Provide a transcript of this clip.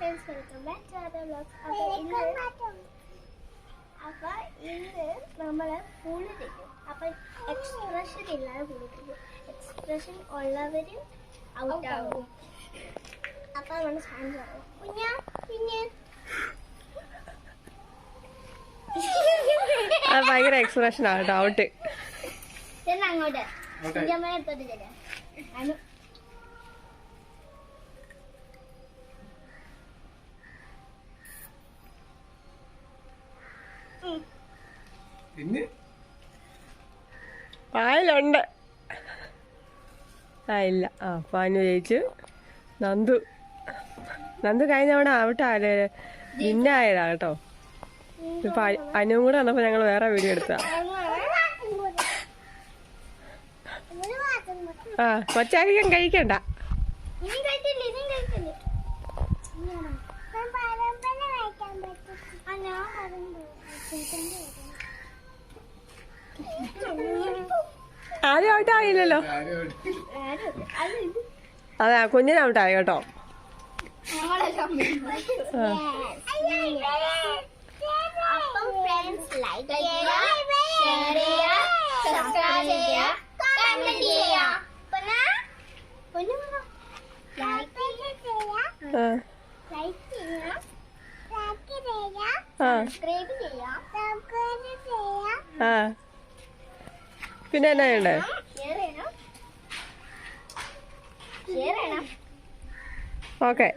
Friends, welcome back to other vlogs. അപ്പോൾ ഇന്ന് നമ്മൾ പൂള് തരും. അപ്പം എക്സ്പ്രഷൻ ഇല്ലാതെ പൂള് തരും. എക്സ്പ്രഷൻ ഉള്ളവർ ഔട്ടാവും. അപ്പം നമ്മൾ ചാൻസ് പറയാം. പിന്നെ ഭയങ്കര എക്സ്പ്രഷൻ ആട്ടോ ഔട്ട്. അങ്ങോട്ട് കുഞ്ഞമ്മ എടുത്തോട്ട് തരാം. പായലുണ്ട്. ഇല്ല. പാനു ജയിച്ചു. നന്ദു കഴിഞ്ഞ തവണ ഔട്ടായ വിന്നായതാ കേട്ടോ. ഇപ്പൊ അനുവും കൂടെ വന്നപ്പോ ഞങ്ങൾ വേറെ വീഡിയോ എടുത്താ. കൊച്ചായിരിക്കും കഴിക്കണ്ട. ആരും ഔട്ടായില്ലല്ലോ. അതെ, കുഞ്ഞിന് ഔട്ടായി കേട്ടോ. പിന്നെ എന്നാ വേണ്ടേ? ഓക്കെ.